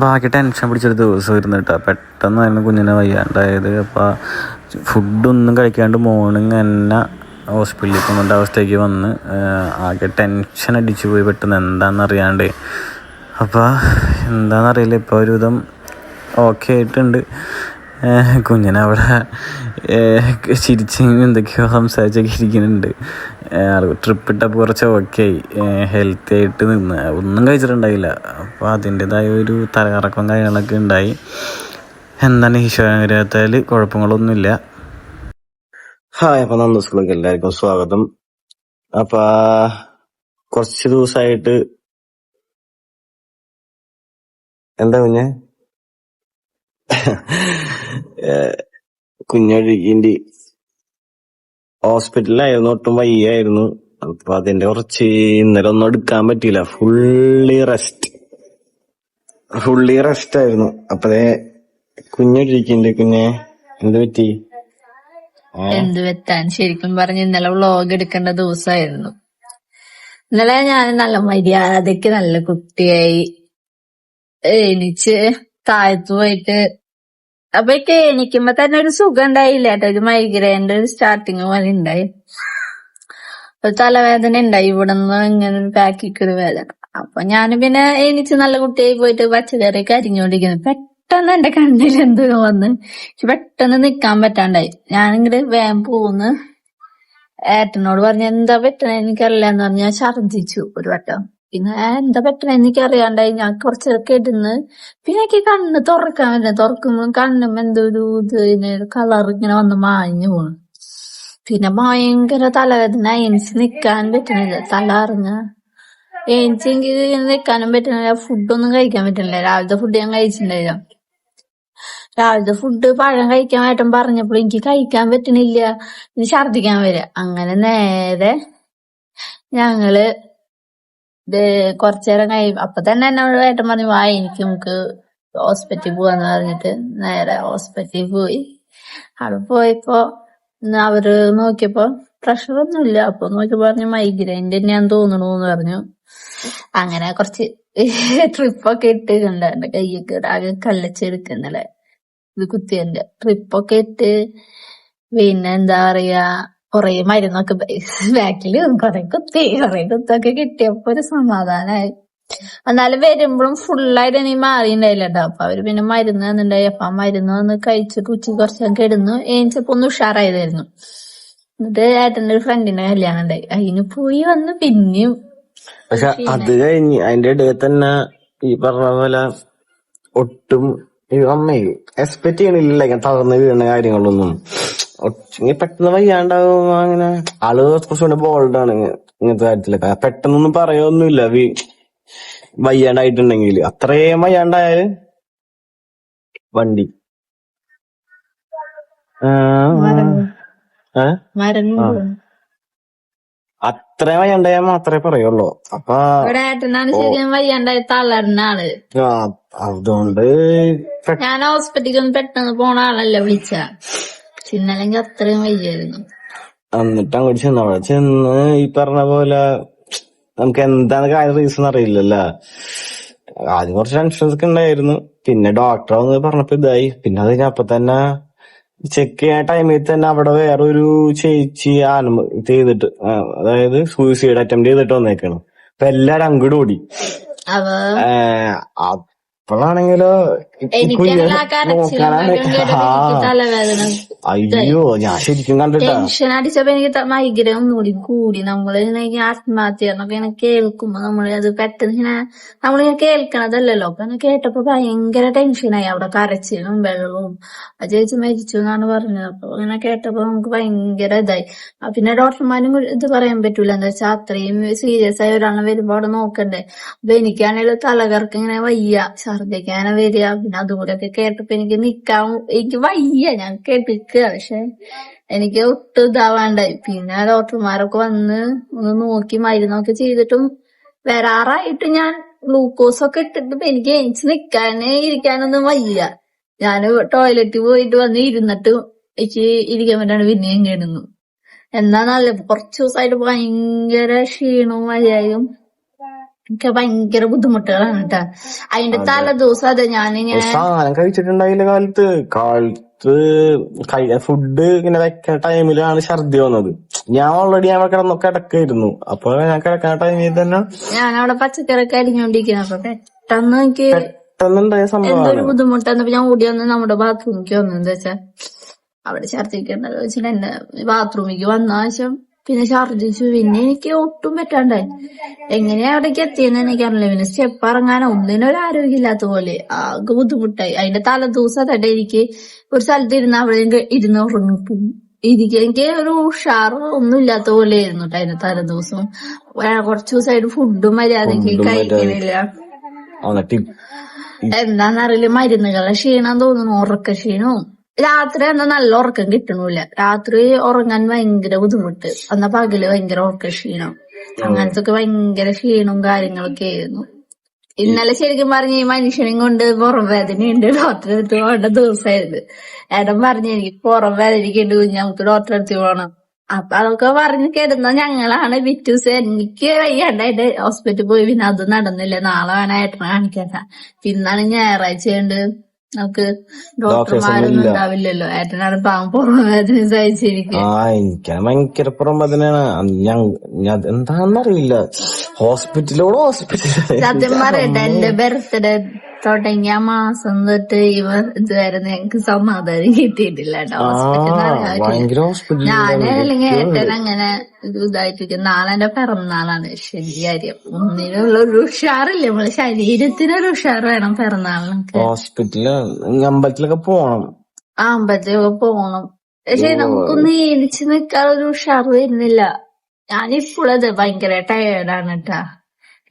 ബാക്കി ടെൻഷൻ പിടിച്ചൊരു ദിവസമായിരുന്നു കേട്ടോ. പെട്ടെന്നായിരുന്നു കുഞ്ഞിനെ വയ്യാണ്ടായത്. അപ്പോൾ ഫുഡൊന്നും കഴിക്കാണ്ട് മോർണിംഗ് തന്നെ ഹോസ്പിറ്റലിൽ കൊണ്ട അവസ്ഥയ്ക്ക് വന്ന് ആകെ ടെൻഷൻ അടിച്ചു പോയി പെട്ടെന്ന് എന്താണെന്നറിയാണ്ട്. അപ്പോൾ എന്താണെന്നറിയില്ല, ഇപ്പോൾ ഒരുവിധം ഓക്കെ ആയിട്ടുണ്ട്. കുഞ്ഞിനവിടെ ചിരിച്ച് എന്തൊക്കെയോ സംസാരിച്ചൊക്കെ ഇരിക്കുന്നുണ്ട്. ട്രിപ്പ് ഇട്ടപ്പോൾ കുറച്ച് ഓക്കെ ആയി, ഹെൽത്തി ആയിട്ട് നിന്ന്, ഒന്നും കഴിച്ചിട്ടുണ്ടായില്ല. അപ്പോൾ അതിൻ്റെതായ ഒരു തലകറക്കം കാര്യങ്ങളൊക്കെ ഉണ്ടായി. എന്താണ് ഈശ്വരനുഗ്രഹത്താൽ കുഴപ്പങ്ങളൊന്നുമില്ല. ഹായ്, അപ്പൊ നന്ദു സ്കൂളിലേക്ക് എല്ലാവർക്കും സ്വാഗതം. അപ്പൊ കുറച്ച് ദിവസമായിട്ട് എന്താ കുഞ്ഞൊഴുകിൻ്റെ ഹോസ്പിറ്റലിലായിരുന്നു, ഒട്ടും വയ്യായിരുന്നു. അപ്പൊ അതിന്റെ കുറച്ച് ഇന്നലെ ഒന്നും എടുക്കാൻ പറ്റിയില്ല. ഫുള്ളി റെസ്റ്റ് ആയിരുന്നു. അപ്പഴേ കുഞ്ഞൊഴുകിൻ്റെ എന്ത് പറ്റി? എന്ത് പറ്റാൻ, ശരിക്കും പറഞ്ഞ ഇന്നലെ വ്ളോഗ് എടുക്കേണ്ട ദിവസമായിരുന്നു. ഇന്നലെ ഞാൻ നല്ല മര്യാദക്ക് നല്ല കുട്ടിയായി എണീച്ച് താഴത്ത് പോയിട്ട്, അപ്പൊക്കെ എണീക്കുമ്പോ തന്നെ ഒരു സുഖം ഉണ്ടായില്ല കേട്ടോ. ഒരു മൈഗ്രൈൻ്റെ ഒരു സ്റ്റാർട്ടിങ് പോലെ ഉണ്ടായി, ഒരു തലവേദന ഉണ്ടായി, ഇവിടെ നിന്ന് ഇങ്ങനെ ഒരു ബാക്കിക്കൊരു വേദന. അപ്പൊ ഞാൻ പിന്നെ എണീച്ച് നല്ല കുട്ടിയായി പോയിട്ട് പച്ചക്കറിയൊക്കെ അരിഞ്ഞോണ്ടിരിക്കുന്നു. പെട്ടെന്ന് എന്റെ കണ്ണിൽ എന്തോ വന്ന് പെട്ടെന്ന് നിക്കാൻ പറ്റാണ്ടായി. ഞാനിങ്ങട് വേഗം പോന്ന് ഏട്ടനോട് പറഞ്ഞ എന്താ പറ്റണേ എനിക്കറിയില്ലെന്ന് പറഞ്ഞ് ഞാൻ ഛർദിച്ചു ഒരു വട്ടം. പിന്നെ എന്താ പറ്റണേ എനിക്കറിയാണ്ടായി. ഞാൻ കുറച്ചൊക്കെ ഇടുന്ന് പിന്നെ എനിക്ക് കണ്ണ് തുറക്കാൻ പറ്റില്ല. തുറക്കുമ്പോഴും കണ്ണും എന്തോ ഒരു കളർ ഇങ്ങനെ വന്ന് മാഞ്ഞു പോണു. പിന്നെ ഭയങ്കര തലവേദന, എനിക്ക് നിക്കാൻ പറ്റണില്ല. തല അറിഞ്ഞ എനിക്ക് നിക്കാനും പറ്റണില്ല, ഫുഡൊന്നും കഴിക്കാൻ പറ്റണില്ല. രാവിലത്തെ ഫുഡ് ഞാൻ കഴിച്ചിട്ടുണ്ടായില്ല. രാവിലത്തെ ഫുഡ് പഴം കഴിക്കാൻ ഏട്ടൻ പറഞ്ഞപ്പോൾ എനിക്ക് കഴിക്കാൻ പറ്റണില്ല, ഇനി ഛർദിക്കാൻ വരിക. അങ്ങനെ നേരെ ഞങ്ങള് കുറച്ചേരം അപ്പൊ തന്നെ എന്നോട് ഏട്ടൻ പറഞ്ഞു വാ നമുക്ക് ഹോസ്പിറ്റലിൽ പോവാന്ന് പറഞ്ഞിട്ട് നേരെ ഹോസ്പിറ്റലിൽ പോയി. അവിടെ പോയപ്പോ അവര് നോക്കിയപ്പോ പ്രഷറൊന്നുമില്ല. അപ്പൊ നോക്കിയപ്പോ പറഞ്ഞു മൈഗ്രൈൻ്റെ തന്നെയാന്ന് തോന്നണൂന്ന് പറഞ്ഞു. അങ്ങനെ കുറച്ച് ട്രിപ്പൊക്കെ ഇട്ട് കണ്ട കയ്യൊക്കെ ആകെ കല്ലച്ചെടുക്കുന്നല്ലേ ഇത് കുത്തിയതിന്റെ ട്രിപ്പൊക്കെ ഇട്ട്. പിന്നെ എന്താ പറയാ, കൊറേ മരുന്നൊക്കെ ബാക്കില് കൊറേ കുത്തൊക്കെ കിട്ടിയപ്പോ ഒരു സമാധാനായി. എന്നാലും വരുമ്പോഴും ഫുള്ളായിട്ട് എനിക്ക് മാറിണ്ടായില്ല കേട്ടോ. അപ്പൊ അവര് പിന്നെ മരുന്ന് തന്നിണ്ടായി. അപ്പൊ ആ മരുന്ന് വന്ന് കഴിച്ചിട്ട് ഉച്ചക്ക് കുറച്ചൊക്കെ കിടന്നു. എനിച്ചപ്പോ ഒന്ന് ഉഷാറായതായിരുന്നു. എന്നിട്ട് ഏട്ടന്റെ ഒരു ഫ്രണ്ടിന്റെ കല്യാണം ഉണ്ടായി, അതിന് പോയി വന്ന് പിന്നെയും. പക്ഷെ അത് കഴിഞ്ഞ് അതിന്റെ ഇടയിൽ തന്നെ ഈ പറഞ്ഞ പോലെ ഒട്ടും അമ്മയെ എക്സ്പെക്ട് ചെയ്യണില്ല ഇങ്ങനെ തളർന്ന് വീഴുന്ന കാര്യങ്ങളൊന്നും. പെട്ടെന്ന് വയ്യാണ്ടാവും. അങ്ങനെ ആള് കുറച്ചുകൂടെ ബോൾഡാണ് ഇങ്ങനത്തെ കാര്യത്തിലൊക്കെ. പെട്ടെന്നൊന്നും പറയൊന്നുമില്ല വയ്യാണ്ടായിട്ടുണ്ടെങ്കിൽ. അത്രയും വയ്യാണ്ടായാല് വണ്ടി അത്രയും വയ്യാണ്ടായാ മാത്രമേ പറയുള്ളൂ. അപ്പൊ അതുകൊണ്ട് ഞാൻ ഹോസ്പിറ്റലിൽ ഒന്ന് പെട്ടെന്ന് പോണ ആളല്ല വിളിച്ച, ഇന്നലെങ്കിൽ അത്രയും വയ്യായിരുന്നു. എന്നിട്ട് അങ്ങോട്ട് അവിടെ ചെന്ന് ഈ പറഞ്ഞ പോലെ നമുക്ക് എന്താണ് കാര്യം റീസൺ അറിയില്ലല്ലോ. ആദ്യം കുറച്ച് ടെൻഷൻസ് ഒക്കെ ഉണ്ടായിരുന്നു. പിന്നെ ഡോക്ടർ വന്ന് പറഞ്ഞപ്പോ ഇതായി. പിന്നെ അത് കഴിഞ്ഞപ്പോ തന്നെ ചെക്ക് ചെയ്യാൻ ടൈമിൽ തന്നെ അവിടെ വേറൊരു ചേച്ചി ചെയ്തിട്ട്, അതായത് സൂയിസൈഡ് അറ്റംപ്റ്റ് ചെയ്തിട്ട് വന്നേക്കാണ്. അപ്പൊ എല്ലാരും അങ്ങോട്ട് ഓടി. അപ്പോഴാണെങ്കിലോ നോക്കാനാണ്. അയ്യോ, ഞാൻ ശരിക്കും കണ്ടിട്ടാ ടെൻഷൻ അടിച്ചപ്പോ എനിക്ക് മൈഗ്രൈൻ ഒന്നുകൂടി കൂടി. നമ്മളിങ്ങനെ ആത്മഹത്യ എന്നൊക്കെ ഇങ്ങനെ കേൾക്കുമ്പോ അത് പെട്ടെന്ന് ഇങ്ങനെ നമ്മളിങ്ങനെ കേൾക്കണതല്ലല്ലോ. അപ്പൊ കേട്ടപ്പോ ഭയങ്കര ടെൻഷനായി. അവിടെ കരച്ചിലും വെള്ളവും. ആ ചേച്ചി മരിച്ചു എന്നാണ് പറഞ്ഞത്. അപ്പൊ ഇങ്ങനെ കേട്ടപ്പോ നമുക്ക് ഭയങ്കര ഇതായി. പിന്നെ ഡോക്ടർമാരും ഇത് പറയാൻ പറ്റൂല, എന്താ വെച്ചാൽ അത്രയും സീരിയസ് ആയ ഒരാളെ വരുമ്പോ അവിടെ നോക്കണ്ടേ. അപ്പൊ എനിക്കാണെങ്കിലും തലകർക്ക് ഇങ്ങനെ വയ്യ, ഛർദ്ദിക്കാനെ വരിക. പിന്നെ അതുകൂടെയൊക്കെ കേട്ടപ്പോ എനിക്ക് വയ്യ, ഞാൻ കേട്ടിരിക്കുക. പക്ഷെ എനിക്ക് ഒട്ടും ഇതാവാണ്ടായി. പിന്നെ ഡോക്ടർമാരൊക്കെ വന്ന് ഒന്ന് നോക്കി മരുന്നൊക്കെ ചെയ്തിട്ടും വരാറായിട്ട് ഞാൻ ഗ്ലൂക്കോസൊക്കെ ഇട്ടിട്ട് എനിക്ക് ഇരിക്കാനൊന്നും വയ്യ. ഞാൻ ടോയ്ലറ്റിൽ പോയിട്ട് വന്ന് ഇരുന്നിട്ട് എനിക്ക് ഇരിക്കാൻ പറ്റാണ്ട് പിന്നെയും കിടന്നു. എന്നാ നല്ല കുറച്ച് ദിവസമായിട്ട് ഭയങ്കര ക്ഷീണവും വയ്യായും എനിക്ക് ഭയങ്കര ബുദ്ധിമുട്ടുകളാണ് കേട്ടാ. അതിന്റെ തലേ ദിവസം അതെ ഞാനിങ്ങനെ സാധനം കഴിച്ചിട്ടുണ്ടായില്ല കാലത്ത് ഫുഡ് ഇങ്ങനെ വെക്കുന്ന ടൈമിലാണ് ഛർദി വന്നത്. ഞാൻ ഓൾറെഡി ഞാൻ കിടക്കായിരുന്നു. അപ്പൊ ഞാൻ കിടക്കുന്ന ടൈമിൽ തന്നെ ഞാനവിടെ പച്ചക്കറിയൊക്കെ അരിഞ്ഞോണ്ടിരിക്കുന്നു. അപ്പൊ പെട്ടെന്ന് എനിക്ക് പെട്ടെന്നുണ്ടായ എന്തോ സംഭവമാണ്. ഒരു ബുദ്ധിമുട്ടെന്നപ്പോ ഞാൻ ഓടി വന്ന് നമ്മുടെ ബാത്റൂമിലേക്ക് വന്നു. എന്താ വെച്ചാ അവിടെ ഛർദിക്കണ്ടല്ലോ വെച്ചിട്ട് എന്റെ ബാത്റൂമിലേക്ക് വന്ന ശേഷം പിന്നെ ഛർദിച്ചു. പിന്നെ എനിക്ക് ഒട്ടും പറ്റാണ്ടായി. എങ്ങനെയാ അവിടേക്ക് എത്തിയെന്ന് എനിക്കറിയില്ല. പിന്നെ സ്റ്റെപ്പ് ഇറങ്ങാനോ ഒന്നിനും ഒരു ആരോഗ്യമില്ലാത്ത പോലെ ആകെ ബുദ്ധിമുട്ടായി. അതിന്റെ തലേദിവസം തന്നെ എനിക്ക് ഒരു സ്ഥലത്ത് ഇരുന്ന് അവിടെ ഇരുന്ന് ഉറങ്ങിപ്പോവും. എനിക്ക് ഒരു ഉഷാറ് ഒന്നും ഇല്ലാത്ത പോലെ ആയിരുന്നു കേട്ടോ അതിന്റെ തലേദിവസം. കുറച്ചു ദിവസമായിട്ട് ഫുഡും മര്യാദക്ക് കഴിക്കണില്ല. എന്താന്നറിയില്ല, മരുന്നുകളുടെ ക്ഷീണം തോന്നുന്നു, ഉറക്ക ക്ഷീണവും. രാത്രി എന്നാ നല്ല ഉറക്കം കിട്ടണില്ല. രാത്രി ഉറങ്ങാൻ ഭയങ്കര ബുദ്ധിമുട്ട്. എന്നാ പകല് ഭയങ്കര ഉറക്ക ക്ഷീണം. അങ്ങനത്തെ ഒക്കെ ഭയങ്കര ക്ഷീണവും കാര്യങ്ങളൊക്കെ ആയിരുന്നു. ഇന്നലെ ശരിക്കും പറഞ്ഞ ഈ മനുഷ്യനെയും കൊണ്ട് പുറം വേദനയുണ്ട്, ഡോക്ടറെ അടുത്ത് പോകേണ്ട ദിവസമായിരുന്നു. ഏട്ടൻ പറഞ്ഞു എനിക്ക് പുറം വേദനയ്ക്കുണ്ട്, നമുക്ക് ഡോക്ടറെ അടുത്ത് പോകണം. അപ്പൊ അതൊക്കെ പറഞ്ഞ് കിടന്ന ഞങ്ങളാണ് പിറ്റൂസ് എനിക്ക് വയ്യാണ്ടായിട്ട് ഹോസ്പിറ്റലിൽ പോയി. പിന്നെ അത് നടന്നില്ല. നാളെ വേണം ഏട്ടനെ കാണിക്കാൻ. പിന്നാണ് ഞായറാഴ്ച ഉണ്ട്, നമുക്ക് ഡോക്ടർമാരൊന്നും ഉണ്ടാവില്ലല്ലോ. ഏട്ടനാണ് പാവം പുറം വേദന സഹിച്ചിരിക്കുക. എനിക്ക് ഭയങ്കര പുറം വേദനയാണ്. എന്താണെന്നറിയില്ല. ഹോസ്പിറ്റലിൽ സത്യം പറയട്ടെ, എന്റെ ബർത്ത്ഡേ തുടങ്ങിയ മാസം തൊട്ട് ഇതുവരെ ഞങ്ങക്ക് സമാധാനം കിട്ടിയിട്ടില്ല കേട്ടോ. ഹോസ്പിറ്റലിൽ ഞാന് അല്ലെങ്കിൽ ഏട്ടൻ അങ്ങനെ ഇതായിട്ടിരിക്കും. നാളെ എന്റെ പിറന്നാളാണ്. ശരിയാര്യം ഒന്നിനുള്ള ഒരു ഉഷാറില്ല. നമ്മള് ശരീരത്തിനൊരു ഉഷാർ വേണം പിറന്നാളിനൊക്കെ. അമ്പലത്തിലൊക്കെ പോണം. അമ്പലത്തിലൊക്കെ പോണം. പക്ഷെ നമുക്കൊന്ന് ഏലിച്ച് നിൽക്കാനൊരു ഉഷാർ വരുന്നില്ല. ഞാനിപ്പോഴത് ഭയങ്കര ടയേർഡാണ് കേട്ടാ.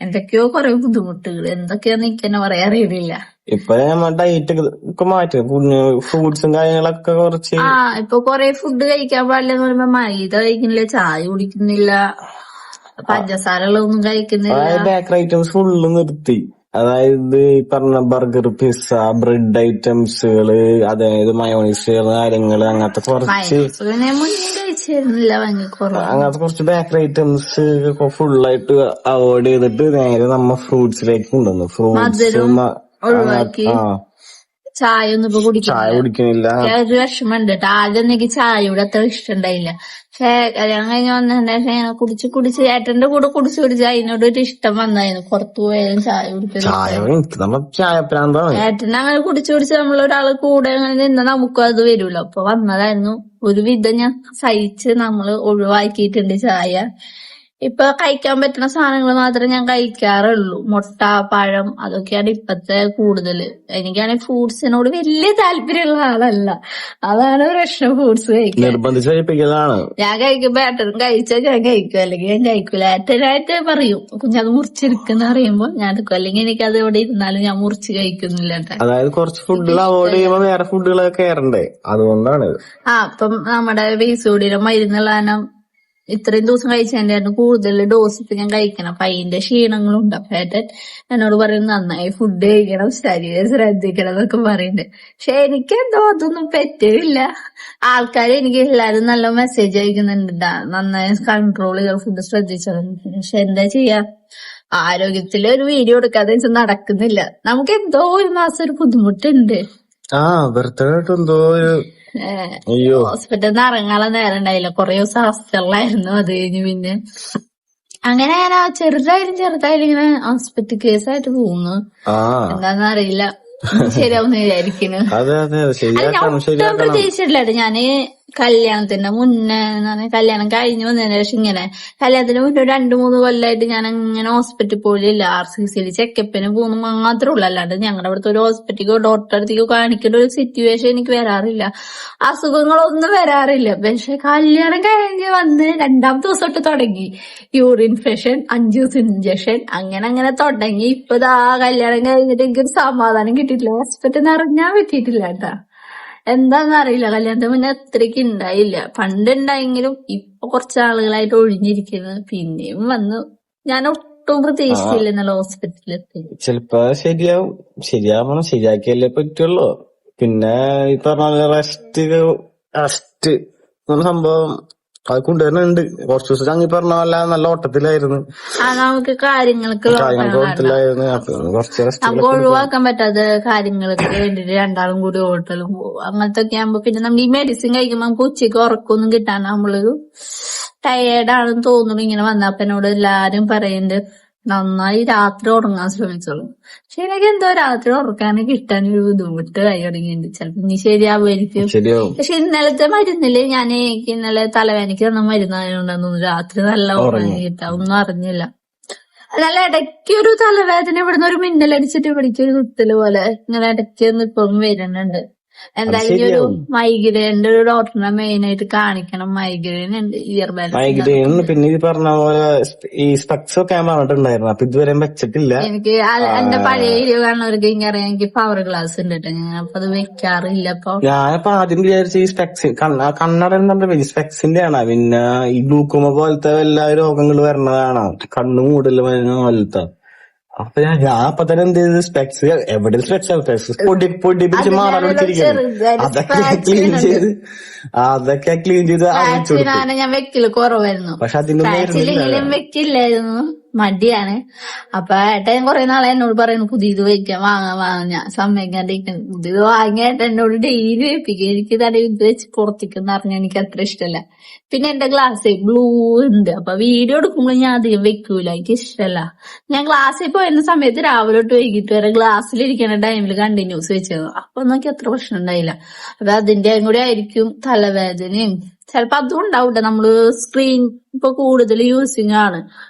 എന്തൊക്കെയോ കുറെ ബുദ്ധിമുട്ടുകൾ, എന്തൊക്കെയാന്ന് എനിക്ക് തന്നെ പറയാൻ അറിയില്ല. ഇപ്പൊ ഡയറ്റ് ഒക്കെ മാറ്റി ഫ്രൂട്ട്സും കാര്യങ്ങളൊക്കെ കുറച്ച്. ഇപ്പൊ കൊറേ ഫുഡ് കഴിക്കാൻ പാടില്ലെന്ന് പറയുമ്പോ മൈദ കഴിക്കുന്നില്ല, ചായ കുടിക്കുന്നില്ല, പഞ്ചസാരകളൊന്നും കഴിക്കുന്നില്ല. ബേക്കറി ഐറ്റംസ് ഫുള്ള് നിർത്തി. അതായത് ഈ പറഞ്ഞ ബർഗർ, പിസ്സ, ബ്രെഡ് ഐറ്റംസുകള്, അതായത് മയോണൈസ് കാര്യങ്ങള്, അങ്ങനത്തെ കുറച്ച് അങ്ങനത്തെ കുറച്ച് ബേക്കറി ഐറ്റംസ് ഫുള്ളായിട്ട് അവോയ്ഡ് ചെയ്തിട്ട് നേരെ നമ്മ ഫ്രൂട്ട്സിലേക്ക് കൊണ്ടുവന്നു. ഫ്രൂട്ട്സ് ഒഴിവാക്കി ചായ ഒന്നും ഇപ്പൊ കുടിക്കുന്നില്ല. ഒരു വിഷമമുണ്ട് കേട്ടോ. ആദ്യം എനിക്ക് ചായയുടെ അത്ര ഇഷ്ടമുണ്ടായില്ല. പക്ഷെ കല്യാണം കഴിഞ്ഞ് വന്നതിന്റെ കുടിച്ച് ഏട്ടന്റെ കൂടെ കുടിച്ച് അതിനോട് ഒരു ഇഷ്ടം വന്നായിരുന്നു. പുറത്തു പോയാലും ചായ കുടിക്കുന്നത്. ഏട്ടൻ അങ്ങനെ കുടിച്ച് നമ്മളൊരാള് കൂടെ അങ്ങനെ നിന്നാ നമുക്കും അത് വരൂല. അപ്പൊ വന്നതായിരുന്നു. ഒരുവിധം ഞാൻ സഹിച്ച് നമ്മള് ഒഴിവാക്കിയിട്ടുണ്ട് ചായ. ഇപ്പൊ കഴിക്കാൻ പറ്റുന്ന സാധനങ്ങൾ മാത്രമേ ഞാൻ കഴിക്കാറുള്ളൂ. മുട്ട, പഴം, അതൊക്കെയാണ് ഇപ്പത്തെ കൂടുതല്. എനിക്കാണെങ്കിൽ ഫ്രൂട്ട്സിനോട് വലിയ താല്പര്യമുള്ള ആളല്ല. അതാണ് പ്രശ്നം. ഫ്രൂട്ട്സ് കഴിക്കാൻ ഞാൻ കഴിക്കുമ്പോ ഏട്ടനും കഴിച്ചാൽ ഞാൻ കഴിക്കും, അല്ലെങ്കിൽ ഞാൻ കഴിക്കൂല. ഏട്ടനായിട്ട് പറയും കുഞ്ഞത് മുറിച്ചെടുക്കുന്ന പറയുമ്പോ ഞാൻ എടുക്കും, അല്ലെങ്കിൽ എനിക്കത് ഇവിടെ ഇരുന്നാലും ഞാൻ മുറിച്ച് കഴിക്കുന്നില്ല. അതായത് കുറച്ച് ഫുഡുകൾ അവോയ്ഡ് ചെയ്യുമ്പോൾ വേറെ ഫുഡുകളൊക്കെ കയറണ്ടേ, അതുകൊണ്ടാണ്. അപ്പം നമ്മുടെ ബേസോഡിയുടെ മരുന്നുള്ളാനം ഇത്രയും ദിവസം കഴിച്ചതിന്റെ കൂടുതൽ ഡോസ് ഇപ്പൊ ഞാൻ കഴിക്കണം. അപ്പൊ അതിന്റെ ക്ഷീണങ്ങളുണ്ട്. അപ്പൊ ഏട്ടൻ എന്നോട് പറയും നന്നായി ഫുഡ് കഴിക്കണം, ശരീരം ശ്രദ്ധിക്കണം എന്നൊക്കെ പറയുന്നുണ്ട്. പക്ഷെ എനിക്കെന്തോ അതൊന്നും പറ്റില്ല. ആൾക്കാർ എനിക്ക് എല്ലാരും നല്ല മെസ്സേജ് അയക്കുന്നുണ്ട്, നന്നായി കൺട്രോൾ ചെയ്ത ഫുഡ് ശ്രദ്ധിച്ചത്. പക്ഷെ എന്താ ചെയ്യാ, ആരോഗ്യത്തില് ഒരു വീഡിയോ എടുക്കാതെ നടക്കുന്നില്ല. നമുക്ക് എന്തോ ഒരു മാസം ഒരു ബുദ്ധിമുട്ടുണ്ട്. ഹോസ്പിറ്റലിൽ നിന്ന് ഇറങ്ങാനുള്ള നേരം ഉണ്ടായില്ല. കുറെ ദിവസം ഹോസ്പിറ്റലിലായിരുന്നു. അത് കഴിഞ്ഞ് പിന്നെ അങ്ങനെ ഞാൻ ചെറുതായാലും ഇങ്ങനെ ഹോസ്പിറ്റൽ കേസായിട്ട് പോകുന്നു. എന്താന്ന് അറിയില്ല, ശരിയാവുന്ന വിചാരിക്കുന്നു. ഞാൻ ഒട്ടും പ്രതീക്ഷിച്ചിട്ടില്ല. ഞാന് കല്യാണത്തിന്റെ മുന്നേ കല്യാണം കഴിഞ്ഞ് വന്നതിന് ശേഷം ഇങ്ങനെ കല്യാണത്തിന് മുന്നേ 2-3 കൊല്ലമായിട്ട് ഞാൻ അങ്ങനെ ഹോസ്പിറ്റലിൽ പോലില്ല. RCCയിൽ ചെക്കപ്പിന് പോകുന്നു മാത്രമേ ഉള്ളൂ. അല്ലാണ്ട് ഞങ്ങളുടെ അവിടുത്തെ ഒരു ഹോസ്പിറ്റലിക്കോ ഡോക്ടറെ അടുത്തേക്കോ കാണിക്കേണ്ട ഒരു സിറ്റുവേഷൻ എനിക്ക് വരാറില്ല. അസുഖങ്ങളൊന്നും വരാറില്ല. പക്ഷെ കല്യാണം കഴിഞ്ഞ് വന്ന് 2ാമത്തെ ദിവസം തൊട്ട് തുടങ്ങി യൂറിൻ ഇൻഫെക്ഷൻ, 5 ദിവസം ഇഞ്ചക്ഷൻ, അങ്ങനെ തുടങ്ങി. ഇപ്പൊ കല്യാണം കഴിഞ്ഞിട്ട് എനിക്കൊരു സമാധാനം കിട്ടിയിട്ടില്ല. ഹോസ്പിറ്റലിൽ നിന്ന് ഇറങ്ങാൻ പറ്റിയിട്ടില്ല കേട്ടാ. എന്താന്നറിയില്ല, കല്യാണത്തിന് മുന്നേ അത്രയ്ക്ക് ഉണ്ടായില്ല. പണ്ട് ഉണ്ടായെങ്കിലും ഇപ്പൊ കുറച്ച് ആളുകളായിട്ട് ഒഴിഞ്ഞിരിക്കുന്നത്. പിന്നെയും വന്നു. ഞാൻ ഒട്ടും പ്രതീക്ഷിച്ചില്ല എന്നുള്ള ഹോസ്പിറ്റലിലെത്തി. ചിലപ്പോ ശരിയാവണം, ശരിയാക്കിയല്ലേ പറ്റുള്ളൂ. പിന്നെ ഈ പറഞ്ഞ റെസ്റ്റ് സംഭവം അത് കൊണ്ടുവരുന്നുണ്ട്. കുറച്ച് ദിവസം ചങ്ങി പറഞ്ഞ പോലെ നല്ല ഓട്ടത്തിലായിരുന്നു, നമുക്ക് കാര്യങ്ങൾക്ക് ഓട്ടത്തിലായിരുന്നു. അപ്പൊ കുറച്ച് റെസ്റ്റ് നമുക്ക് ഒഴിവാക്കാൻ പറ്റാത്ത കാര്യങ്ങൾക്ക് വേണ്ടിട്ട് രണ്ടാളും കൂടി ഹോട്ടലും പോകും. അങ്ങനത്തെ ഒക്കെ ആകുമ്പോ പിന്നെ നമ്മൾ ഈ മെഡിസിൻ കഴിക്കുമ്പോ നമുക്ക് ഉച്ചയ്ക്ക് ഉറക്കൊന്നും കിട്ടാൻ നമ്മള് ടയേർഡാണെന്ന് തോന്നുന്നു. ഇങ്ങനെ വന്നപ്പനോട് എല്ലാരും പറയുന്നുണ്ട് നന്നായി രാത്രി ഉറങ്ങാൻ ശ്രമിച്ചോളൂ. പക്ഷെ എനിക്ക് എന്തോ രാത്രി ഉറക്കാനൊക്കെ കിട്ടാൻ ഒരു ബുദ്ധിമുട്ട് കൈ തുടങ്ങിയിട്ടുണ്ട്. ചിലപ്പോ ഇനി ശരിയാവുമായിരിക്കും. ശരിയാവും. പക്ഷെ ഇന്നലത്തെ മരുന്നില് ഞാൻ ഇന്നലെ തലവേദനയ്ക്ക് തന്ന മരുന്നായതുകൊണ്ടാന്ന് തോന്നുന്നു രാത്രി നല്ല ഉറങ്ങി കിട്ടാ. ഒന്നും അറിഞ്ഞില്ല. നല്ല ഇടയ്ക്ക് ഒരു തലവേദന ഇവിടുന്ന് ഒരു മിന്നലടിച്ചിട്ട് ഇവിടേക്ക് ഒരു കുത്തല് പോലെ ഇങ്ങനെ ഇടയ്ക്ക് ഇപ്പം വരുന്നുണ്ട്. എന്തായാലും ഇനി ഒരു മൈഗ്രെയിന്റെ ഒരു ഡോക്ടറിനെ മെയിൻ ആയിട്ട് കാണിക്കണം. മൈഗ്രെയിൻ ഉണ്ട്, ഇയർ മൈഗ്രെയിൻ. പിന്നെ ഈ പറഞ്ഞ പോലെ ഈ സ്പെക്സ് ഒക്കെ ഞാൻ പറഞ്ഞിട്ടുണ്ടായിരുന്നു. അപ്പൊ ഇതുവരെ വെച്ചിട്ടില്ല. എനിക്ക് എന്റെ പഴയ വീഡിയോ കാണുന്നവർക്ക് എനിക്കറിയാം എനിക്ക് പവർ ഗ്ലാസ് ഉണ്ട് കേട്ടോ. ഞാൻ അപ്പൊ അത് വെക്കാറില്ല. അപ്പൊ ഞാനിപ്പോ ആദ്യം വിചാരിച്ച ഈ സ്പെക്സ് കണ്ണട എന്ന് സ്പെക്സിന്റെ ആണ്. പിന്നെ ഈ ഗ്ലൂക്കോമ പോലത്തെ എല്ലാ രോഗങ്ങൾ വരണതാണ്, കണ്ണു മൂടല് പോലത്തെ. അപ്പൊ ഞാൻ അപ്പൊ തന്നെ എന്ത് ചെയ്ത് സ്പെക്സ് എവിടെ സ്പെക്സ് പൊടി പിടിച്ച് മാറാൻ വിളിച്ചിരിക്കുന്നു. അതൊക്കെ ക്ലീൻ ചെയ്ത് ഞാൻ വെക്കല് കുറവായിരുന്നു. പക്ഷെ അതിന്റെ വെക്കില്ലായിരുന്നു, മടിയാണ്. അപ്പൊ ഏട്ടൻ കുറെ നാളെ എന്നോട് പറയുന്നു പുതിയത് വെക്കാൻ വാങ്ങാൻ. ഞാൻ സമ്മതിക്കാണ്ടിരിക്കുന്നു. പുതിയത് വാങ്ങിയ ഏട്ടൻ എന്നോട് ഡെയിലി വെപ്പിക്കും. എനിക്ക് തന്നെ ഇത് വെച്ച് പുറത്തേക്കെന്ന് പറഞ്ഞാൽ എനിക്ക് അത്ര ഇഷ്ടമല്ല. പിന്നെ എന്റെ ഗ്ലാസ് ബ്ലൂ ഉണ്ട്. അപ്പൊ വീഡിയോ എടുക്കുമ്പോൾ ഞാൻ അധികം വെക്കൂല, എനിക്ക് ഇഷ്ടമല്ല. ഞാൻ ക്ലാസ്സിൽ പോയിരുന്ന സമയത്ത് രാവിലെ തൊട്ട് വൈകിട്ട് വരെ ഗ്ലാസ്സിലിരിക്കുന്ന ടൈമിൽ കണ്ടിന്യൂസ് വെച്ചത്. അപ്പൊ നോക്കി അത്ര പ്രശ്നം ഉണ്ടായില്ല. അപ്പൊ അതിന്റെ കൂടെ ആയിരിക്കും തലവേദനയും. ചിലപ്പോ അതും ഉണ്ടാവട്ടെ. നമ്മള് സ്ക്രീൻ ഇപ്പൊ കൂടുതൽ യൂസിങ് ആണ്.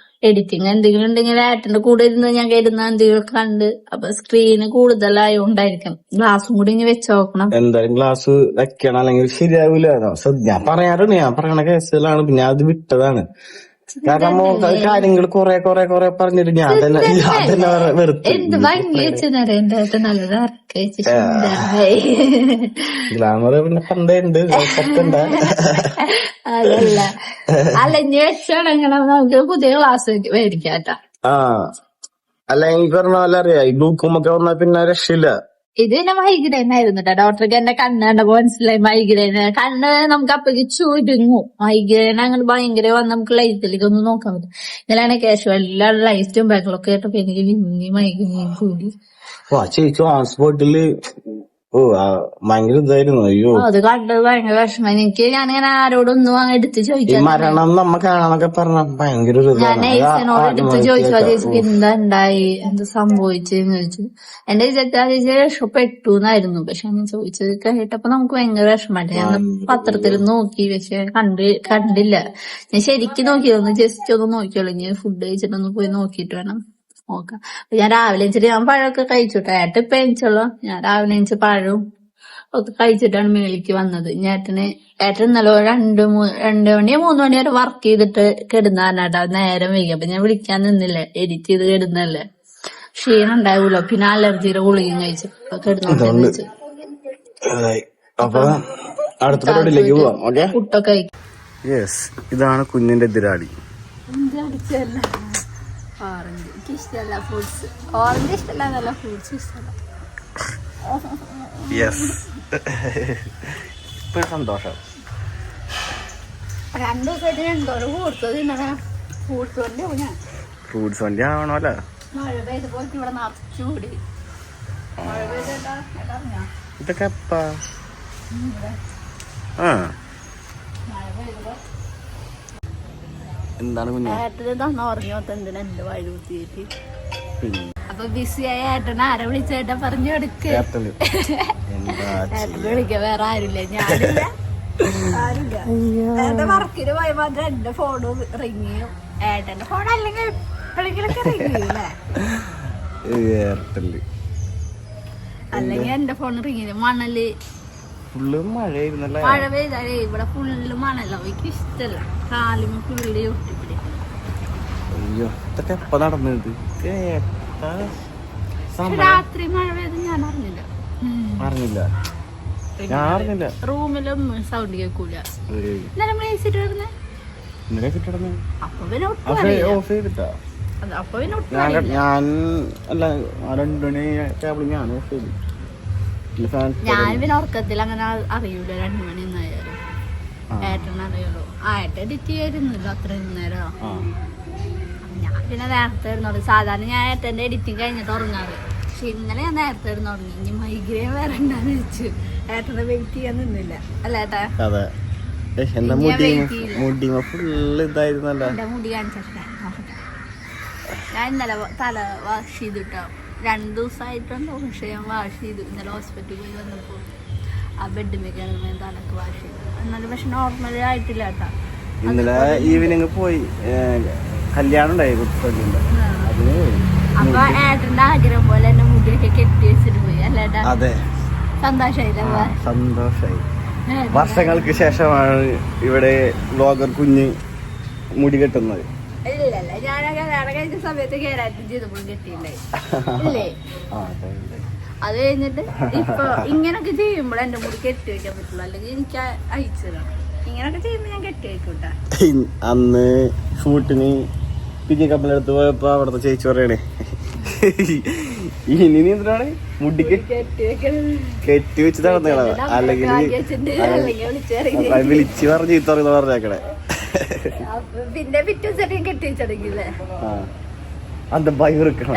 എഡിറ്റിങ് എന്തെങ്കിലും ഉണ്ടെങ്കിൽ ഏട്ടന്റെ കൂടെ ഇരുന്ന് ഞാൻ കരുതുന്ന എന്തെങ്കിലും കണ്ട്. അപ്പൊ സ്ക്രീന് കൂടുതലായോണ്ടായിരിക്കും. ഗ്ലാസും കൂടി ഇനി വെച്ച് നോക്കണം. എന്തായാലും ഗ്ലാസ് വെക്കണം, അല്ലെങ്കിൽ ശരിയാവില്ല. ഞാൻ പറയാറുണ്ട്, ഞാൻ പറയണ കേസുകളാണ്. പിന്നെ അത് വിട്ടതാണ്. കാരണം കാര്യങ്ങൾ കുറെ പറഞ്ഞിട്ട് ഞാൻ തന്നെ വെറുതെ. എന്ത് ഭംഗി വെച്ചെന്നറിയാം എന്റെ ഏട്ടൻ നല്ലത് ഇറക്കി വെച്ചിട്ട്. ഗ്ലാമർ പിന്നെ പണ്ടേ ഉണ്ട്, അതല്ല അലഞ്ഞു വെച്ചാണെങ്കിൽ നമുക്ക് പുതിയ ക്ലാസ് മേടിക്കാട്ടാ. അല്ല എനിക്ക് പറഞ്ഞ പോലെ അറിയാം, ഈ ഗ്ലൂക്കോമൊക്കെ വന്നാൽ പിന്നെ രക്ഷയില്ല. ഇത് പിന്നെ മൈഗ്രെയിൻ ആയിരുന്നു കേട്ടോ. ഡോക്ടർക്ക് എന്റെ കണ്ണ് കണ്ടപ്പോ മനസ്സിലായി മൈഗ്രെയിൻ. കണ്ണ് നമുക്ക് അപ്പഴേക്ക് ചുരുങ്ങും. മൈഗ്രെയിൻ അങ്ങനെ ഭയങ്കര വന്ന് നമുക്ക് ലൈറ്റിലേക്ക് ഒന്നും നോക്കാൻ പറ്റും. ഇതിലാണ് ക്യാഷ് എല്ലാ ലൈറ്റും ബാക്കിലൊക്കെ കേട്ടപ്പോ എനിക്ക് പിന്നെ മൈഗ്രെയിൻ കൂടി. ചേച്ചി ഹോസ്പിറ്റലില് ഭയങ്കര ഇതായിരുന്നു. അയ്യോ അത് കണ്ടത് ഭയങ്കര വിഷമം എനിക്ക്. ഞാനിങ്ങനെ ആരോടൊന്നും അങ്ങനെ എടുത്ത് ചോദിക്കാം. മരണം നമ്മ കാണാന്നൊക്കെ പറഞ്ഞ ഭയങ്കര. ഞാൻ നൈസിനോട് എടുത്ത് ചോദിച്ചു ആ ചേച്ചിക്ക് എന്താ ഉണ്ടായി, എന്താ സംഭവിച്ചെന്ന് ചോദിച്ചു. എന്റെ ചേച്ചി ആ ചേച്ചി രക്ഷപ്പെട്ടു എന്നായിരുന്നു. പക്ഷെ ഞാൻ ചോദിച്ചത് കേട്ടപ്പോ നമുക്ക് ഭയങ്കര വിഷമമായിട്ട്. ഞാൻ പത്രത്തിൽ നോക്കി, പക്ഷെ കണ്ടില്ല. ഞാൻ ശരിക്കും നോക്കിയതൊന്ന് ജസ്റ്റ് ഒന്ന് നോക്കിയോളൂ. ഇനി ഫുഡ് കഴിച്ചിട്ടൊന്ന് പോയി നോക്കിയിട്ട് വേണം നോക്കാം. ഞാൻ രാവിലെ എണിച്ചിട്ട് ഞാൻ പഴമൊക്കെ കഴിച്ചിട്ടോ. ഏട്ടൻ ഇപ്പൊ എണിച്ചോളൂ. ഞാൻ രാവിലെ എണിച്ച് പഴവും ഒക്കെ കഴിച്ചിട്ടാണ് മേളിക്ക് വന്നത്. ഏട്ടൻ ഇന്നലെ 2 മണി 3 മണി വരെ വർക്ക് ചെയ്തിട്ട് കിടന്നാട്ടാ. നേരം വൈകി. അപ്പൊ ഞാൻ വിളിക്കാൻ നിന്നില്ല, എഡിറ്റ് ചെയ്ത് കിടന്നല്ലേ, ക്ഷീണം ഉണ്ടാവൂലോ. പിന്നെ അലർജിയുടെ ഗുളികയും കഴിച്ചു കിടന്നോട്ടെന്ന് വെച്ചു. പുട്ടൊക്കെ കഴിക്കും. ഇതാണ് കുഞ്ഞിന്റെ എതിരാളി. ഓറഞ്ച് എനിക്ക് ഇഷ്ടമല്ല. ഫ്രൂട്ട്സ് ഓറഞ്ച് ഇഷ്ടമല്ല, നല്ല ഫ്രൂട്ട്സ് ഇഷ്ടമല്ല. സന്തോഷം. 2 ദിവസമായിട്ട് എന്തോരം ഫ്രൂട്ട്സ് തിന്നണ. ഫ്രൂട്ട്സ് വണ്ടി ഞാൻ ഫ്രൂട്ട്സ് വണ്ടി ആവണോല്ലോ. മഴ പെയ്തപ്പോ ഇവിടെ നിറച്ചു കൂടി. മഴ പെയ്താ ഇതൊക്കെ എന്താണ് ഏട്ടന് തന്ന ഉറങ്ങിയോത്ത എന്തിനാ എന്റെ വഴി കുത്തിയിട്ട്. അപ്പൊ ബിസിയായ ഏട്ടനെ ആരെ വിളിച്ചേട്ടാ പറഞ്ഞു കൊടുക്ക. ഏട്ടനെ വിളിക്ക, വേറെ ആരുമില്ല, ഞാനില്ല, ആരുമില്ല. ഏട്ടൻ വർക്കിന് പോയ മാത്രം എന്റെ ഫോണ് റിങ് ചെയ്യും. ഏട്ടന്റെ ഫോൺ അല്ലെങ്കിൽ എപ്പോഴെങ്കിലൊക്കെ റിങ് ചെയ്യൂലേ. അല്ലെങ്കിൽ എന്റെ ഫോൺ റിങ് ചെയ്യും. മണല് മഴ പെയ്താലേ ഇവിടെ ഫുള്ള് മണല്ലോ. എനിക്ക് ഇഷ്ടല്ല. കാലിന് ഫുള്ള് ഒട്ടിപ്പിടി. രാത്രി മഴ പെയ്ത് ഞാൻ അറിഞ്ഞില്ല. റൂമിലൊന്നും സൗണ്ട് കേൾക്കൂല. ഇന്നലെ മേടിച്ചിട്ട് കിടന്നേ. അപ്പൊ പിന്നെ ഞാൻ പിന്നെ ഉറക്കത്തിൽ അങ്ങനെ അറിയൂല. 2 മണി എന്നായാലും ഏട്ടൻ അറിയുള്ളൂ. ആയിട്ട് എഡിറ്റ് ചെയ്യായിരുന്നല്ലോ അത്രയും നേരം. ആ ഞാൻ പിന്നെ നേരത്തെ ഇരുന്നോളൂ. സാധാരണ ഞാൻ ഏട്ടൻ്റെ എഡിറ്റിങ് കഴിഞ്ഞിട്ട് ഉറങ്ങാറ്. പക്ഷെ ഇന്നലെ ഞാൻ നേരത്തെ ഇരുന്ന് ഉറങ്ങി. ഇനി മൈഗ്രെയിൻ വേറെ ഉണ്ടാന്ന് വെച്ചു. ഏട്ടനെ വെയിറ്റ് ചെയ്യാൻ നിന്നില്ല അല്ല ഏട്ടാ. അതെ. എന്താ മുടി ഫുള്ള് ഇതായിരുന്നല്ലോ. എന്റെ മുടി കാണിച്ചിട്ടേ നോക്കട്ടെ. ഞാൻ ഇന്നലെ തല വാഷ് ചെയ്തിട്ടോ. 2 ദിവസമായിട്ടുണ്ടോ പക്ഷെ ഞാൻ വാഷ് ചെയ്തു. ഇന്നലെ ഹോസ്പിറ്റലിൽ പോയി വന്നപ്പോൾ ആ ബെഡിമേക്കാണ് തലക്ക് വാഷ് ചെയ്തു. എന്നാലും പക്ഷെ നോർമൽ ആയിട്ടില്ല കേട്ടാ. ഇന്നലെ ഈവനിങ് പോയി കല്യാണം ഉണ്ടായി കുട്ടികളുടെ അതിന് പോയി. അപ്പൊ ഏട്ടന്റെ ആഗ്രഹം പോലെ എന്റെ മുടിയൊക്കെ കെട്ടി വെച്ചിട്ട് പോയി അല്ലേട്ടാ. അതെ സന്തോഷായില്ലേ? സന്തോഷായി. വർഷങ്ങൾക്ക് ശേഷമാണ് ഇവിടെ വ്ളോഗർ കുഞ്ഞ് മുടി കെട്ടുന്നത്. ഇല്ലല്ല ഞാനൊക്കെ കല്യാണം കഴിച്ച സമയത്ത് കേരാറ്റും ചെയ്തപ്പോഴും കെട്ടിയില്ലേ ഇല്ലേ. അത് കഴിഞ്ഞിട്ട് ഇപ്പൊ ഇങ്ങനൊക്കെ ചെയ്യുമ്പോൾ എന്റെ മുടി കെട്ടി വെക്കാൻ പറ്റുള്ളൂ. അല്ലെങ്കിൽ എനിക്ക് അയച്ചു തരണം. ഇങ്ങനൊക്കെ ചെയ്യുമ്പോ ഞാൻ കെട്ടി വെക്കൂട്ടാ. അന്ന് ഷൂട്ടിന് പിജി കപ്പലെടുത്ത് പോയപ്പോ അവിടുത്തെ ചേച്ചി പറയണേ ഇനി നീ എന്തിനാണ് മുടി കെട്ടി വെച്ച് നടന്നേണ അല്ലെങ്കിൽ വിളിച്ച് പറഞ്ഞ് ചീത്ത പറയുന്ന പറഞ്ഞേക്കണേ. പിന്നെ പിറ്റേ ദിവസം കെട്ടി വെച്ചടങ്ങില്ലേ. അത് ഭയക്കണം.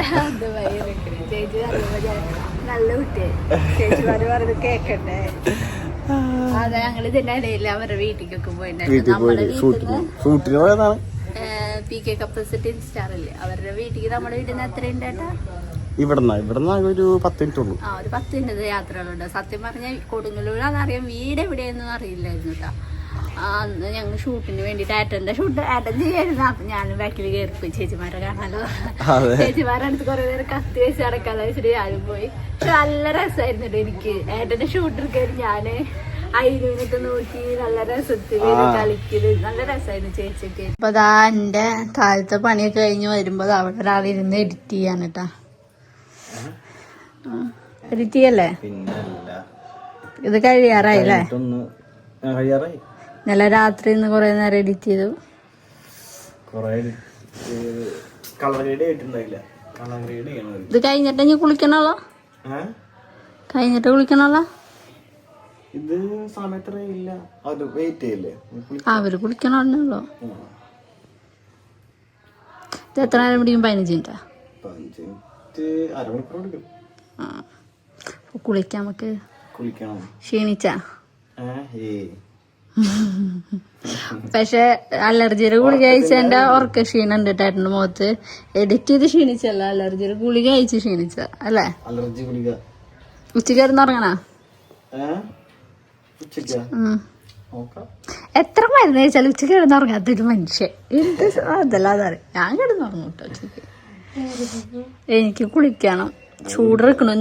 ചേച്ചി നല്ല കുട്ടിയായി. ചേച്ചിമാര് പറഞ്ഞത് കേക്കട്ടെ. അതെ ഞങ്ങള് ഇതിന്റെ ഇടയിൽ അവരുടെ വീട്ടിലേക്കൊക്കെ ഷൂട്ടിന് പോയതാണ്. PK കപ്പിൾസിറ്റി സ്റ്റാർ ഇല്ലേ അവരുടെ വീട്ടിലേക്ക് നമ്മുടെ വീട്ടിൽ നിന്ന് എത്രയുണ്ട് ഏട്ടാ? ഇവിടുന്ന് ഒരു 10 മിനിറ്റ് ഉള്ളൂ. ആ ഒരു 10 മിനിറ്റ് യാത്രകളുണ്ട്. സത്യം പറഞ്ഞാൽ കൊടുങ്ങല്ലൂരാന്നറിയാം. വീട് എവിടെയെന്നും അറിയില്ലായിരുന്നു കേട്ടോ. അന്ന് ഞങ്ങൾ ഷൂട്ടിന് വേണ്ടിട്ട് ഏട്ടൻ ചെയ്യായിരുന്നു. അപ്പൊ ഞാനും ബാക്കിൽ കയറിപ്പോയി ചേച്ചിമാരെ കാണാലോ. ചേച്ചിമാരുടെ അടുത്ത് കുറെ നേരം കത്തി വെച്ച് അടക്കാതെ വെച്ചിട്ട് ഞാനും പോയി. പക്ഷെ നല്ല രസമായിരുന്നു എനിക്ക്. ഏട്ടന്റെ ഷൂട്ടിൽ കയറി ഞാന് അയിനൊക്കെ നോക്കി നല്ല രസത്തില് കളിക്കല് നല്ല രസമായിരുന്നു ചേച്ചിക്ക്. അപ്പൊ അതാ എന്റെ താഴത്തെ പണിയൊക്കെ കഴിഞ്ഞ് വരുമ്പോ അവിടെ ഒരാളിരുന്ന് എഡിറ്റ് ചെയ്യാൻ കേട്ടാ. എഡിറ്റ് ചെയ്യല്ലേ? ഇത് കഴിയാറായില്ലേ? ഇന്നലെ രാത്രി ഇന്ന് കൊറേ നേരം എഡിറ്റ് ചെയ്തു. ഇത് കഴിഞ്ഞിട്ട് ഇനി കുളിക്കണല്ലോ. കഴിഞ്ഞിട്ട് കുളിക്കണല്ലോ. ഇത് സമയത്തില്ല അത് വെയിറ്റ് ചെയ്യില്ലേ അവര് കുളിക്കണല്ലോ. ഇത് എത്ര നേരം പിടിക്കും? 15 മിനിറ്റാ. 15 മിനിറ്റ് അരമണിക്കൂർ എടുക്കും. കുളിക്കാം നമുക്ക്. കുളിക്കണം. ക്ഷീണിച്ചാ? പക്ഷെ അലർജിയുടെ ഗുളിക കഴിച്ചതിന്റെ ഉറക്ക ക്ഷീണം ഉണ്ട് ഏട്ടന്റെ മുഖത്ത്. എഡിറ്റ് ചെയ്ത് ക്ഷീണിച്ചല്ല, അലർജിയുടെ ഗുളിക കഴിച്ച് ക്ഷീണിച്ച അല്ലേ? അലർജി ഗുളിക ഉച്ചക്ക് ഇറങ്ങണ എത്ര മരുന്ന് കഴിച്ചാലും ഉച്ചക്ക് കിടന്നുറങ്ങാത്തൊരു മനുഷ്യൻ എന്ത് അതല്ല അതറിയാം. ഞാൻ കിടന്നുറങ്ങും കേട്ടോ ഉച്ചക്ക്. എനിക്ക് കുളിക്കണം. ചൂടെടുക്കണം.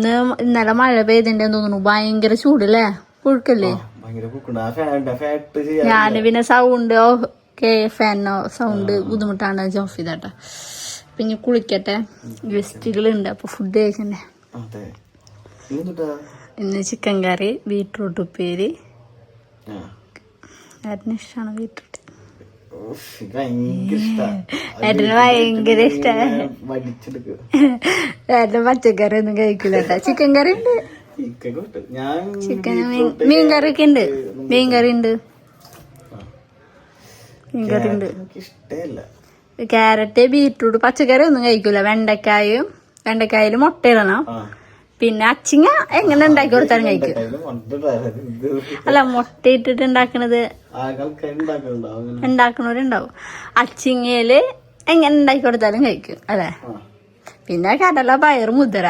ഇന്നലെ മഴ പെയ്തിണ്ടെന്ന് തോന്നുന്നു. ഭയങ്കര ചൂടല്ലേ? പുഴുക്കല്ലേ? ഞാന് പിന്നെ സൗണ്ട് ഫാനോ സൗണ്ട് ബുദ്ധിമുട്ടാണ് ഓഫ് ചെയ്തേട്ടാ. പിന്നെ കുളിക്കട്ടെ. ഗസ്റ്റുകളുണ്ട്. അപ്പൊ ഫുഡ് കഴിക്കണ്ടേ. ഇന്ന് ചിക്കൻ കറി, ബീട്രൂട്ട് ഉപ്പേരി. ഏട്ടന് ഇഷ്ടമാണ് ബീട്രൂട്ട്. ഏട്ടന് ഭയങ്കര ഇഷ്ടമാണ്. ഏട്ടൻ പച്ചക്കറി ഒന്നും കഴിക്കില്ല കേട്ടാ. ചിക്കൻ കറി ഉണ്ട്, ചിക്കൻ മീൻകറി ഒക്കെ ഉണ്ട്. മീൻകറി ഉണ്ട്, മീൻകറി ഉണ്ട്. ക്യാരറ്റ്, ബീട്രൂട്ട്, പച്ചക്കറി ഒന്നും കഴിക്കൂല. വെണ്ടക്കായല് മുട്ട ഇടണം. പിന്നെ അച്ചിങ്ങ എങ്ങനെ ഉണ്ടാക്കി കൊടുത്താലും കഴിക്കും. അല്ല മുട്ട ഇട്ടിട്ട് ഉണ്ടാക്കണത് ഉണ്ടാക്കണവരുണ്ടാവും. അച്ചിങ്ങയില് എങ്ങനെ ഉണ്ടാക്കി കൊടുത്താലും കഴിക്കും അല്ലെ. പിന്നെ കടല, പയറ്, മുതിര.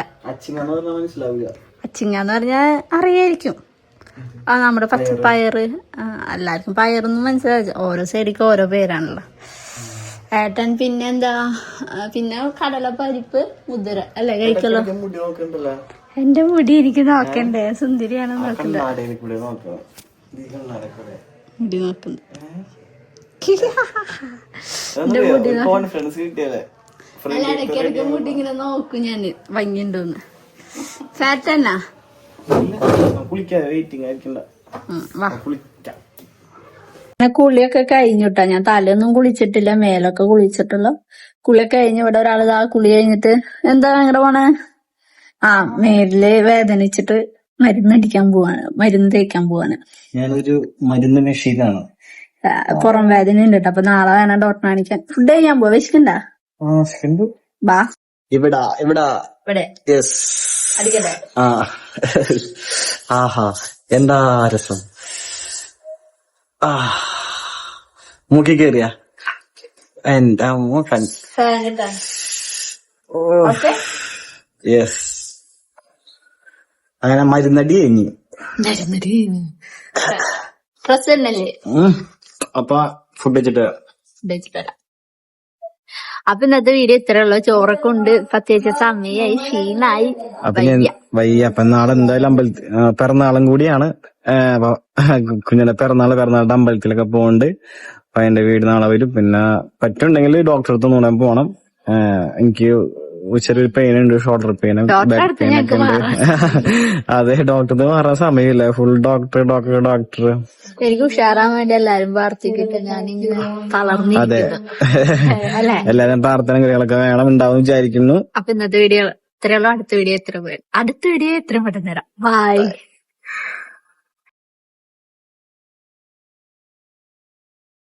അച്ചിങ്ങന്ന് പറഞ്ഞാൽ അറിയായിരിക്കും. നമ്മുടെ പച്ചപ്പയറ്. എല്ലാവർക്കും പയറൊന്നും മനസ്സിലാവില്ല. ഓരോ സൈഡിക്ക് ഓരോ പേരാണല്ലോ. ഏട്ടൻ പിന്നെന്താ പിന്നെ കടല, പരിപ്പ്, മുതിര അല്ലേ കഴിക്കല്ലോ. എന്റെ മുടി എനിക്ക് നോക്കണ്ടേ? സുന്ദരിയാണ് നോക്കണ്ടേ? മുടി നോക്കണ്ട. എന്റെ മുടി അല്ല ഇടയ്ക്കിടയ്ക്ക് മുടി ഇങ്ങനെ നോക്കും ഞാന് ഭംഗിയുണ്ടോന്ന്. ഫാറ്റ് തന്നെ. കുളിയൊക്കെ കഴിഞ്ഞിട്ടാ. ഞാൻ തലയൊന്നും കുളിച്ചിട്ടില്ല, മേലൊക്കെ കുളിച്ചിട്ടുള്ളൂ. കുളിയൊക്കെ കഴിഞ്ഞ് ഇവിടെ ഒരാള് കുളി കഴിഞ്ഞിട്ട് എന്താ അങ്ങടെ പോണേ? മേലില് വേദനിച്ചിട്ട് മരുന്ന് തേക്കാൻ പോവാണ്. ഞാനൊരു മരുന്ന് മെഷീനാണ്. പുറം വേദന ഉണ്ട് കേട്ടോ. അപ്പൊ നാളെ വേണം ഡോക്ടറെ കാണിക്കാൻ. ഫുഡ് കഴിക്കാൻ പോവാ, വിശക്കണ്ടാ? ബാ ഇവിടെ ഇവിടെ യെസ്. അടിക്കട്ടെ. ആഹാ എന്താ രസം. മൂക്കി കേറിയ എന്റെ മൂക്കൻ. യെസ്. അങ്ങനെ മരുന്നടി കഴിഞ്ഞു. ഡ്രസ് തന്നെയല്ലേ? അപ്പൊ ഫുഡ് വെച്ചിട്ട് അപ്പൊ ഇന്നത്തെ വീഡിയോ ഇത്രേ ഉള്ളൂ. ചോറൊക്കെ ഉണ്ട്, പ്രത്യേകിച്ച് സമയായി, ക്ഷീണായി, അപ്പൊ ഞാൻ വയ്യ. അപ്പൊ നാളെ എന്തായാലും പിറന്നാളും കൂടിയാണ്. അപ്പൊ കുഞ്ഞിന്റെ പിറന്നാളുടെ അമ്പലത്തിലൊക്കെ പോകണ്ട്. അപ്പൊ എന്റെ വീട് നാളെ വരും. പിന്നെ പറ്റുണ്ടെങ്കിൽ ഡോക്ടറെ അടുത്ത് നോക്കാൻ പോണം. എനിക്ക് ചെറിയൊരു പെയിൻ ഉണ്ട്, ഷോൾഡർ പെയിനും ബാക്ക് പെയിൻ ഒക്കെ ഉണ്ട്. അതെ, ഡോക്ടറിന് മാറാൻ സമയമില്ല. Full doctor. എനിക്ക് ഉഷാറാൻ വേണ്ടി എല്ലാരും പ്രാർത്ഥിക്കട്ടെ. ഞാനിങ്ങനെ തളർന്നിരിക്കുന്നു. അല്ലെ, എല്ലാരും പ്രാർത്ഥനകളൊക്കെ വേണം, ഉണ്ടാവും വിചാരിക്കുന്നു. അപ്പൊ ഇന്നത്തെ വീഡിയോ ഇത്രയുള്ള. അടുത്ത വീഡിയോ എത്ര പെട്ടെന്ന് തരാം. ബൈ.